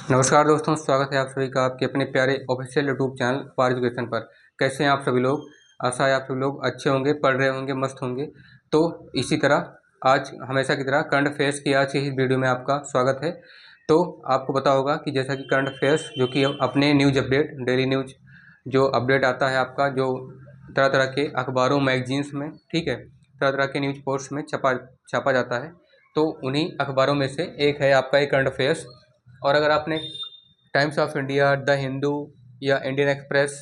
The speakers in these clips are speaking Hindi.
नमस्कार दोस्तों, स्वागत है आप सभी का आपके अपने प्यारे ऑफिशियल यूट्यूब चैनल पार एजुकेशन पर। कैसे हैं आप सभी लोग? आशा है आप सभी लोग अच्छे होंगे, पढ़ रहे होंगे, मस्त होंगे। तो इसी तरह आज हमेशा की तरह करंट अफेयर्स की आज की इस वीडियो में आपका स्वागत है। तो आपको पता होगा कि जैसा कि करंट अफेयर्स जो कि अपने न्यूज़ अपडेट, डेली न्यूज जो अपडेट आता है आपका, जो तरह तरह के अखबारों, मैगजीन्स में, ठीक है, तरह तरह के न्यूज पोस्ट में छापा जाता है। तो उन्हीं अखबारों में से एक है आपका ये करंट अफेयर्स। और अगर आपने times of India, the Hindu या इंडियन एक्सप्रेस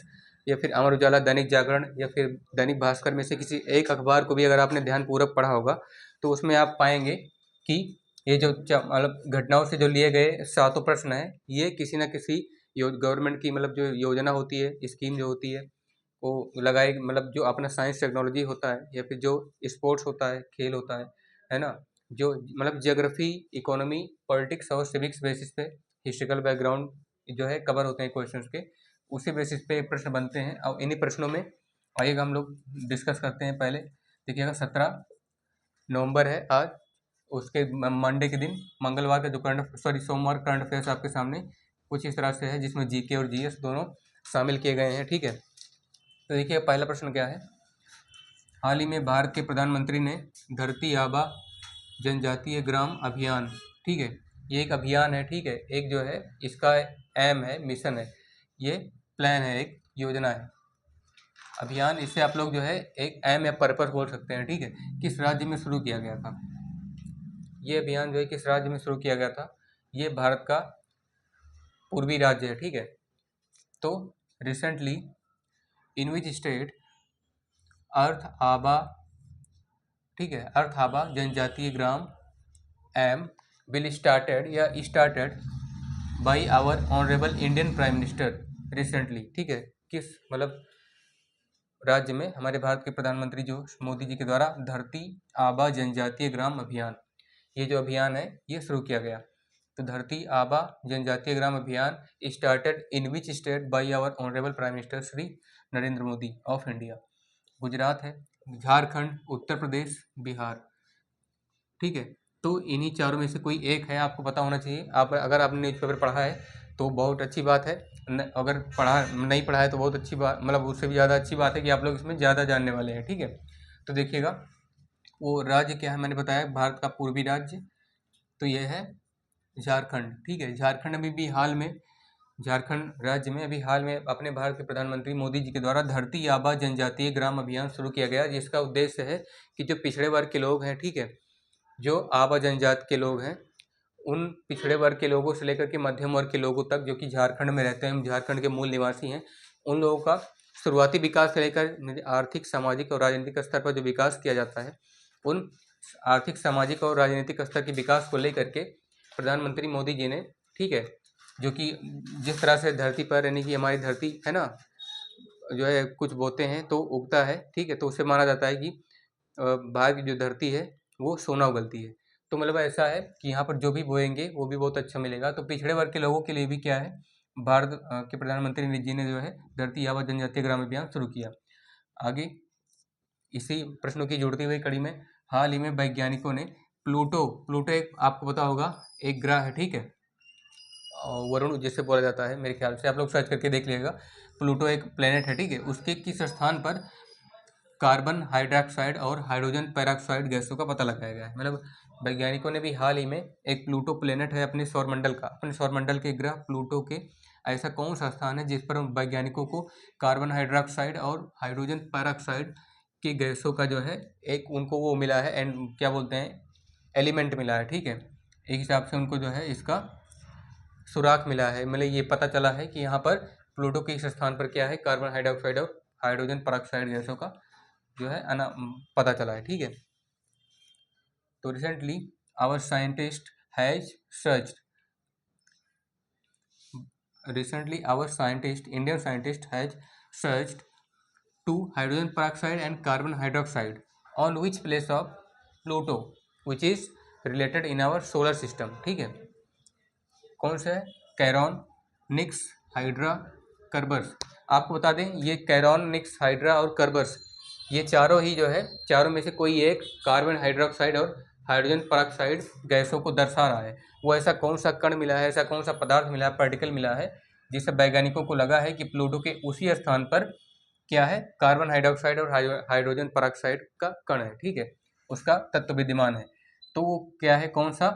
या फिर अमर उजाला, दैनिक जागरण या फिर दैनिक भास्कर में से किसी एक अखबार को भी अगर आपने ध्यानपूर्वक पढ़ा होगा तो उसमें आप पाएंगे कि ये जो मतलब घटनाओं से जो लिए गए सातों प्रश्न हैं, ये किसी न किसी गवर्नमेंट की मतलब जो योजना होती है, स्कीम जो होती है, वो लगाई, मतलब जो अपना साइंस टेक्नोलॉजी होता है या फिर जो स्पोर्ट्स होता है, खेल होता है ना, जो मतलब जियोग्राफी, इकोनॉमी, पॉलिटिक्स और सिविक्स बेसिस पे हिस्ट्रिकल बैकग्राउंड जो है कवर होते हैं क्वेश्चंस के, उसी बेसिस पे प्रश्न बनते हैं। और इन्हीं प्रश्नों में आइएगा हम लोग डिस्कस करते हैं। पहले देखिएगा, 17 नवंबर है आज, उसके मंडे के दिन, मंगलवार का जो सोमवार करंट अफेयर्स आपके सामने कुछ इस तरह से है, जिसमें जीके और जीएस दोनों शामिल किए गए हैं, ठीक है। तो देखिए पहला प्रश्न क्या है। हाल ही में भारत के प्रधानमंत्री ने धरती आबा जनजातीय ग्राम अभियान, ठीक है, ये एक अभियान है, ठीक है, एक जो है इसका एम है, मिशन है, ये प्लान है, एक योजना है, अभियान। इससे आप लोग जो है एक एम या पर्पस बोल सकते हैं, ठीक है। किस राज्य में शुरू किया गया था ये अभियान, जो है किस राज्य में शुरू किया गया था? ये भारत का पूर्वी राज्य है, ठीक है। तो रिसेंटली इन विच स्टेट अर्थ आबा, ठीक है, अर्थ आबा जनजातीय ग्राम एम will started by our honourable Indian prime minister recently, ठीक है। किस मतलब राज्य में हमारे भारत के प्रधानमंत्री जो मोदी जी के द्वारा धरती आबा जनजातीय ग्राम अभियान, ये जो अभियान है ये शुरू किया गया। तो धरती आबा जनजातीय ग्राम अभियान started in which state by our honourable prime minister Shri Narendra Modi of India? Gujarat है, झारखंड, उत्तर प्रदेश, बिहार, ठीक है। तो इन्हीं चारों में से कोई एक है, आपको पता होना चाहिए। आप अगर आपने न्यूज़पेपर पढ़ा है तो बहुत अच्छी बात है, अगर नहीं पढ़ा है तो बहुत अच्छी बात, मतलब उससे भी ज़्यादा अच्छी बात है कि आप लोग इसमें ज़्यादा जानने वाले हैं, ठीक है। तो देखिएगा, वो राज्य क्या है, मैंने बताया भारत का पूर्वी राज्य, तो ये है झारखंड, ठीक है। झारखंड में भी हाल में, झारखंड राज्य में अभी हाल में अपने भारत के प्रधानमंत्री मोदी जी के द्वारा धरती आबा जनजातीय ग्राम अभियान शुरू किया गया, जिसका उद्देश्य है कि जो पिछड़े वर्ग के लोग हैं, ठीक है, जो आबा जनजाति के लोग हैं, उन पिछड़े वर्ग के लोगों से लेकर के मध्यम वर्ग के लोगों तक, जो कि झारखंड में रहते हैं, झारखंड के मूल निवासी हैं, उन लोगों का शुरुआती विकास से लेकर आर्थिक, सामाजिक और राजनीतिक स्तर पर जो विकास किया जाता है, उन आर्थिक, सामाजिक और राजनीतिक स्तर के विकास को लेकर के प्रधानमंत्री मोदी जी ने, ठीक है, जो कि जिस तरह से धरती पर, यानी कि हमारी धरती है ना, जो है कुछ बोते हैं तो उगता है, ठीक है, तो उससे माना जाता है कि भारत की जो धरती है वो सोना उगलती है। तो मतलब ऐसा है कि यहाँ पर जो भी बोएंगे वो भी बहुत अच्छा मिलेगा। तो पिछड़े वर्ग के लोगों के लिए भी क्या है, भारत के प्रधानमंत्री जी ने जो है धरती आबा जनजातीय ग्राम अभियान शुरू किया। आगे इसी प्रश्नों की जुड़ती हुई कड़ी में, हाल ही में वैज्ञानिकों ने प्लूटो एक, आपको पता होगा, एक ग्रह है, ठीक है, वरुण जिसे बोला जाता है, मेरे ख्याल से आप लोग सर्च करके देख लीजिएगा। प्लूटो एक प्लेनेट है, ठीक है, उसके किस स्थान पर कार्बन हाइड्रोक्साइड और हाइड्रोजन पेरोक्साइड गैसों का पता लगाया गया है। मतलब वैज्ञानिकों ने भी हाल ही में एक प्लूटो प्लेनेट है अपने सौरमंडल के ग्रह प्लूटो के, ऐसा कौन सा स्थान है जिस पर वैज्ञानिकों को कार्बन हाइड्रोक्साइड और हाइड्रोजन पेरोक्साइड की गैसों का जो है एक उनको वो मिला है, एंड क्या बोलते हैं, एलिमेंट मिला है, ठीक है। एक हिसाब से उनको जो है इसका सुराग मिला है, मतलब ये पता चला है कि यहाँ पर प्लूटो के इस स्थान पर क्या है, कार्बन हाइड्रोक्साइड और हाइड्रोजन पेरोक्साइड गैसों का जो है पता चला है, ठीक है। तो recently our scientist has searched Indian scientist has searched to hydrogen peroxide and carbon hydroxide on which place of Pluto which is related in our solar system, ठीक है। कौन सा है? Charon, Nix, Hydra, Kerberos. आपको बता दें, ये कैरॉन, निक्स, हाइड्रा और कर्बर्स, ये चारों ही जो है, चारों में से कोई एक कार्बन हाइड्रोक्साइड और हाइड्रोजन पेरोक्साइड गैसों को दर्शा रहा है। वो ऐसा कौन सा कण मिला है, ऐसा कौन सा पदार्थ मिला है, पार्टिकल मिला है, जिससे वैज्ञानिकों को लगा है कि प्लूटो के उसी स्थान पर क्या है, कार्बन हाइड्रोक्साइड और हाइड्रोजन पेरोक्साइड का कण है, ठीक है, उसका तत्व विद्यमान है। तो वो क्या है, कौन सा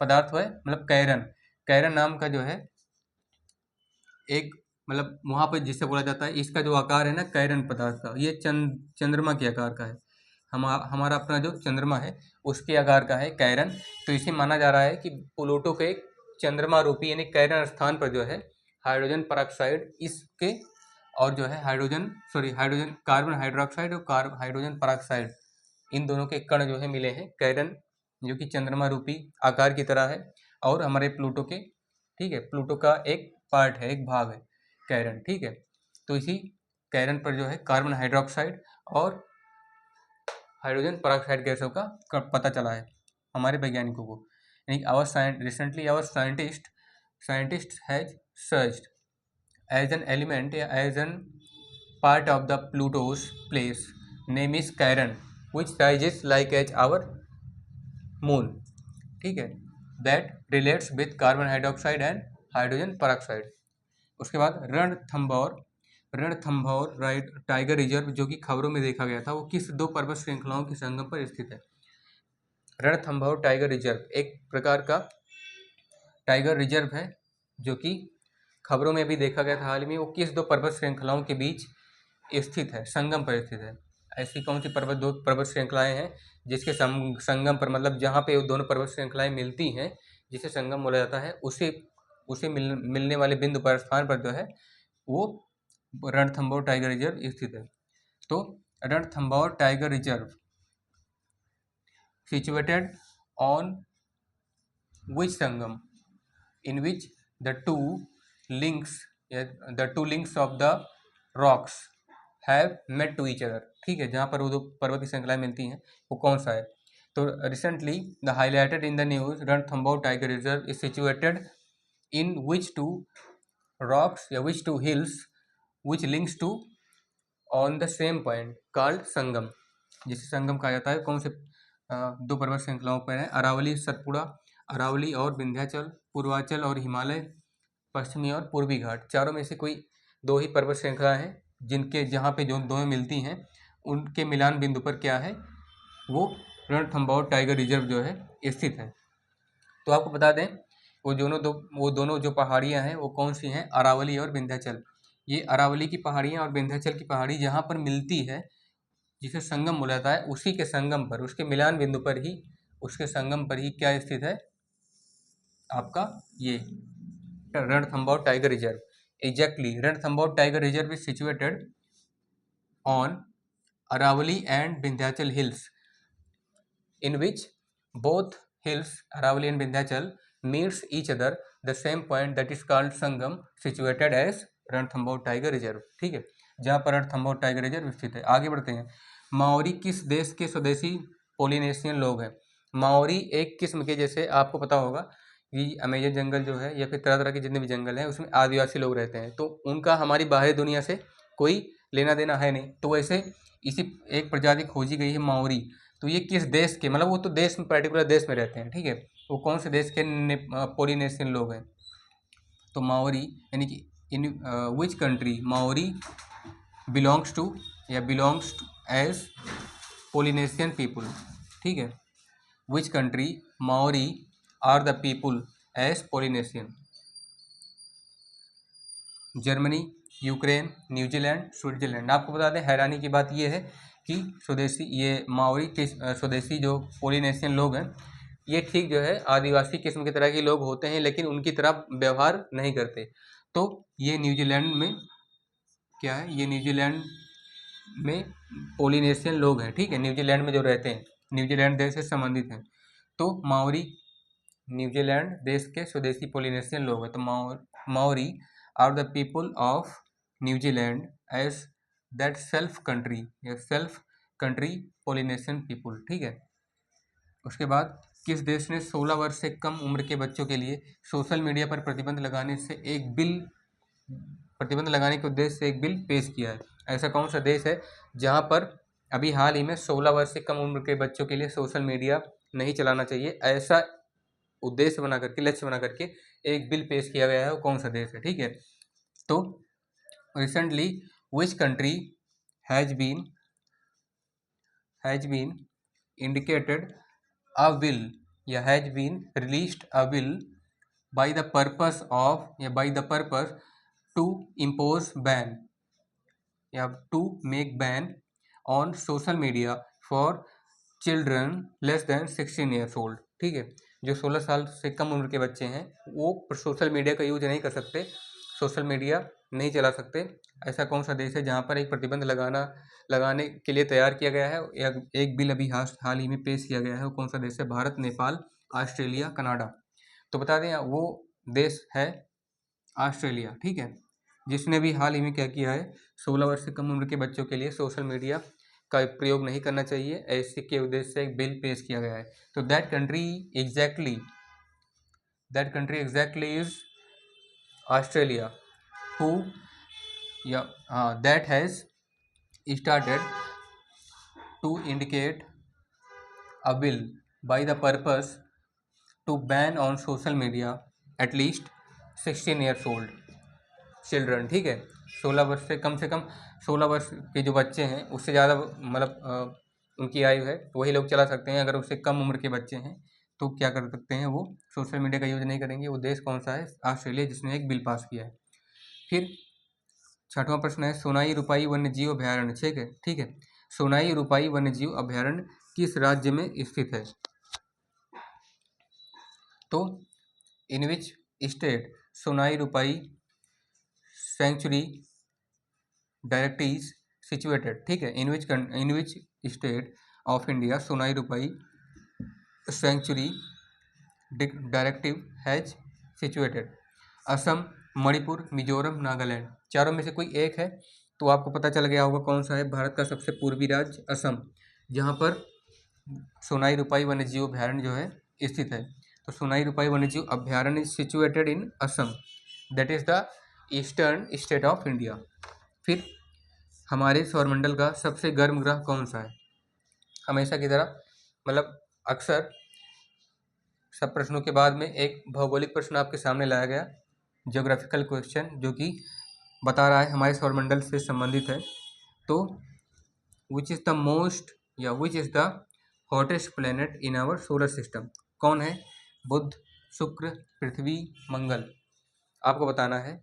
पदार्थ है, मतलब कैरन, कैरन नाम का जो है एक, मतलब वहाँ पर जिससे बोला जाता है, इसका जो आकार है ना कैरन पदार्थ का, ये चंद्रमा के आकार का है। हमारा अपना जो चंद्रमा है उसके आकार का है कैरन। तो इसे माना जा रहा है कि प्लूटो के चंद्रमा रूपी यानी कैरन स्थान पर जो है हाइड्रोजन पेरोक्साइड इसके, और जो है हाइड्रोजन कार्बन हाइड्रोक्साइड और हाइड्रोजन पेरोक्साइड, इन दोनों के कण जो है मिले हैं कैरन, जो कि चंद्रमा रूपी आकार की तरह है और हमारे प्लूटो के, ठीक है, प्लूटो का एक पार्ट है, एक भाग है कैरन, ठीक है। तो इसी कैरन पर जो है कार्बन हाइड्रोक्साइड और हाइड्रोजन पेरोक्साइड गैसों का पता चला है हमारे वैज्ञानिकों को। Recently our scientist has searched as an element या as an part of the Pluto's place name is Charon which rises like as our moon, ठीक है, that relates with carbon hydroxide and hydrogen peroxide. उसके बाद रणथंभौर टाइगर रिजर्व, जो कि खबरों में देखा गया था, वो किस दो पर्वत श्रृंखलाओं के संगम पर स्थित है। रणथंभौर टाइगर रिजर्व एक प्रकार का टाइगर रिजर्व है जो कि खबरों में भी देखा गया था हाल में। वो किस दो पर्वत श्रृंखलाओं के बीच स्थित है, संगम पर स्थित है। ऐसी कौन सी दो पर्वत श्रृंखलाएं हैं जिसके संगम पर, मतलब जहाँ पे वो दोनों पर्वत श्रृंखलाएं मिलती हैं, जिसे संगम बोला जाता है, उसे मिलने वाले बिंदु पर, स्थान पर जो है वो रणथंभौर टाइगर रिजर्व स्थित है। तो Ranthambore tiger reserve situated on which sangam in which the two links of the rocks have met to each other, ठीक है, जहाँ पर वो दो पर्वतीय श्रृंखलाएं मिलती हैं वो कौन सा है। तो recently the highlighted in the news Ranthambore tiger reserve is situated in which two rocks या which two hills which links to on the same point called Sangam, जिसे संगम कहा जाता है। कौन से दो पर्वत श्रृंखलाओं पर है, अरावली सतपुड़ा, अरावली और विंध्याचल, पूर्वांचल और हिमालय, पश्चिमी और पूर्वी घाट, चारों में से कोई दो ही पर्वत श्रृंखला हैं जिनके, जहाँ पे जो दोनों मिलती हैं उनके मिलान बिंदु पर क्या है, वो रणथंभौर टाइगर रिजर्व जो है स्थित है। तो आपको बता दें वो दोनों जो पहाड़ियाँ हैं वो कौन सी हैं, अरावली और विंध्याचल। ये अरावली की पहाड़ियाँ और विंध्याचल की पहाड़ी जहाँ पर मिलती है, जिसे संगम बोला जाता है, उसी के संगम पर, उसके मिलान बिंदु पर ही, उसके संगम पर ही क्या स्थित है आपका ये Ranthambore tiger reserve. Exactly Ranthambore tiger reserve is situated on Aravalli and Vindhyachal hills in which both hills Aravalli and Vindhyachal meets each other the same point that is called Sangam situated as Ranthambore tiger reserve, ठीक है, जहाँ पर रणथंभौर टाइगर रिजर्व स्थित है। आगे बढ़ते हैं। माओरी किस देश के स्वदेशी पोलिनेशियन लोग हैं। माओरी एक किस्म के, जैसे आपको पता होगा कि अमेजन जंगल जो है या फिर तरह तरह के जितने भी जंगल हैं उसमें आदिवासी लोग रहते हैं, तो उनका हमारी बाहरी दुनिया से कोई लेना देना है नहीं। तो वैसे इसी एक प्रजाति खोजी गई है माओरी। तो ये किस देश के, मतलब वो तो देश में, पर्टिकुलर देश में रहते हैं, ठीक है, वो कौन से देश के पोलिनेशियन लोग हैं। तो माओरी यानी कि in which country Maori belongs to या बिलोंग्स एज पोलिनेशियन पीपुल, ठीक है, which country Maori are the people as Polynesian. Germany, Ukraine, New Zealand, Switzerland. आपको बता दें हैरानी की बात यह है कि स्वदेशी ये माओरी के स्वदेशी जो पोलिनेशियन लोग हैं, ये ठीक जो है आदिवासी किस्म की तरह के लोग होते हैं, लेकिन उनकी तरह व्यवहार नहीं करते। तो ये न्यूजीलैंड में क्या है, ये न्यूजीलैंड में पोलिनेशियन लोग हैं, ठीक है, न्यूजीलैंड में जो रहते हैं, न्यूजीलैंड देश से संबंधित हैं। तो माओरी न्यूजीलैंड देश के स्वदेशी पोलिनेशियन लोग हैं। तो Maori are the people of New Zealand as that self country या सेल्फ कंट्री पोलिनेशियन पीपुल, ठीक है। उसके बाद किस देश ने 16 वर्ष से कम उम्र के बच्चों के लिए सोशल मीडिया पर प्रतिबंध लगाने के उद्देश्य से एक बिल पेश किया है। ऐसा कौन सा देश है जहां पर अभी हाल ही में 16 वर्ष से कम उम्र के बच्चों के लिए सोशल मीडिया नहीं चलाना चाहिए, ऐसा उद्देश्य बना करके, लक्ष्य बना करके एक बिल पेश किया गया है। वो कौन सा देश है? ठीक है, तो recently which country has been indicated a bill या has been released a bill by the purpose to impose ban या to make ban on social media for children less than 16 years old। ठीक है, जो 16 साल से कम उम्र के बच्चे हैं वो सोशल मीडिया का यूज नहीं कर सकते, सोशल मीडिया नहीं चला सकते। ऐसा कौन सा देश है जहाँ पर एक प्रतिबंध लगाने के लिए तैयार किया गया है? एक बिल अभी हाल ही में पेश किया गया है। वो कौन सा देश है? Bharat, Nepal, Australia, Canada. तो बता दें वो देश है ऑस्ट्रेलिया। ठीक है, जिसने भी हाल ही में क्या किया है, 16 वर्ष से कम उम्र के बच्चों के लिए सोशल मीडिया का प्रयोग नहीं करना चाहिए, ऐसे के उद्देश्य से एक बिल पेश किया गया है। तो that country exactly is Australia, who that has started to indicate a bill by the purpose to ban on social media at least 16 years old children। ठीक है, 16 वर्ष से कम 16 वर्ष के जो बच्चे हैं, उससे ज़्यादा मतलब उनकी आयु है, वही लोग चला सकते हैं। अगर उससे कम उम्र के बच्चे हैं तो क्या कर सकते हैं? वो सोशल मीडिया का यूज नहीं करेंगे। वो देश कौन सा है? ऑस्ट्रेलिया, जिसने एक बिल पास किया है। फिर 6वां प्रश्न है, सोनाई रुपाई वन्यजीव अभयारण्य। ठीक है, सोनाई रुपाई वन्यजीव अभयारण्य किस राज्य में स्थित है? तो इन which state Sonai Rupai century direct is situated. ठीक है, in which state of India Sonai Rupai sanctuary directive has situated? Assam, Manipur, Mizoram, Nagaland. चारों में से कोई एक है। तो आपको पता चल गया होगा कौन सा है। भारत का सबसे पूर्वी राज्य असम, जहाँ पर सोनाई रुपाई वन्यजीव अभयारण्य जो है स्थित है। तो सोनाई रुपाई वन्यजीव अभयारण्य is situated in Assam, that is the eastern state of India. फिर हमारे सौरमंडल का सबसे गर्म ग्रह कौन सा है? हमेशा की तरह मतलब अक्सर सब प्रश्नों के बाद में एक भौगोलिक प्रश्न आपके सामने लाया गया, ज्योग्राफिकल क्वेश्चन, जो कि बता रहा है हमारे सौरमंडल से संबंधित है। तो which is the hottest planet in our solar system? कौन है? बुध, शुक्र, पृथ्वी, मंगल। आपको बताना है।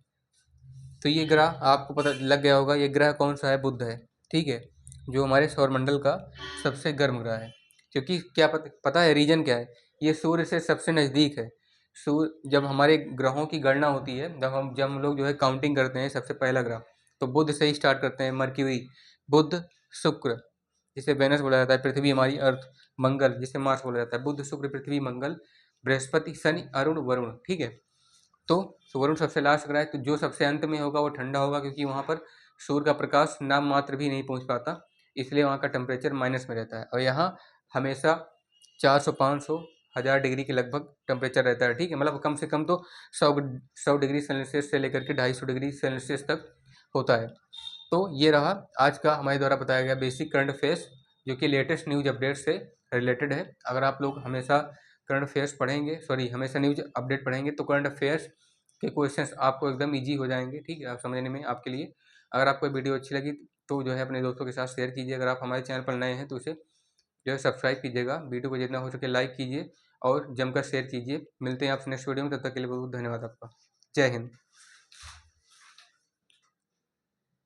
तो ये ग्रह आपको पता लग गया होगा, ये ग्रह कौन सा है? बुध है। ठीक है, जो हमारे सौरमंडल का सबसे गर्म ग्रह है। क्योंकि क्या पता है रीजन क्या है? ये सूर्य से सबसे नज़दीक है। सूर्य, जब हमारे ग्रहों की गणना होती है, जब हम लोग जो है काउंटिंग करते हैं, सबसे पहला ग्रह तो बुध से ही स्टार्ट करते हैं। मर्क्यूरी, बुध, शुक्र जिसे वेनस बोला जाता है, पृथ्वी हमारी अर्थ, मंगल जिसे मार्स बोला जाता है। बुध, शुक्र, पृथ्वी, मंगल, बृहस्पति, शनि, अरुण, वरुण। ठीक है, तो वरुण सबसे लास्ट ग्रह है। तो जो सबसे अंत में होगा वो ठंडा होगा, क्योंकि वहाँ पर सूर्य का प्रकाश नाम मात्र भी नहीं पहुँच पाता, इसलिए वहाँ का टेम्परेचर माइनस में रहता है। और यहाँ हमेशा 400, 500, 1000 डिग्री के लगभग टेम्परेचर रहता है। ठीक है, मतलब कम से कम तो 100 डिग्री सेल्सियस से लेकर के 250 डिग्री सेल्सियस तक होता है। तो ये रहा आज का हमारे द्वारा बताया गया बेसिक करंट अफेयर्स, जो कि लेटेस्ट न्यूज अपडेट से रिलेटेड है। अगर आप लोग हमेशा करंट अफेयर्स पढ़ेंगे, हमेशा न्यूज अपडेट पढ़ेंगे, तो करंट अफेयर्स के क्वेश्चंस आपको एकदम ईजी हो जाएंगे। ठीक है, आप समझने में आपके लिए। अगर आपको वीडियो अच्छी लगी तो जो है अपने दोस्तों के साथ शेयर कीजिए। अगर आप हमारे चैनल पर नए हैं तो उसे जो है सब्सक्राइब कीजिएगा, वीडियो को जितना हो सके लाइक कीजिए और जमकर शेयर कीजिए। मिलते हैं आपसे नेक्स्ट वीडियो में, तब तक के लिए बहुत बहुत धन्यवाद आपका। जय हिंद।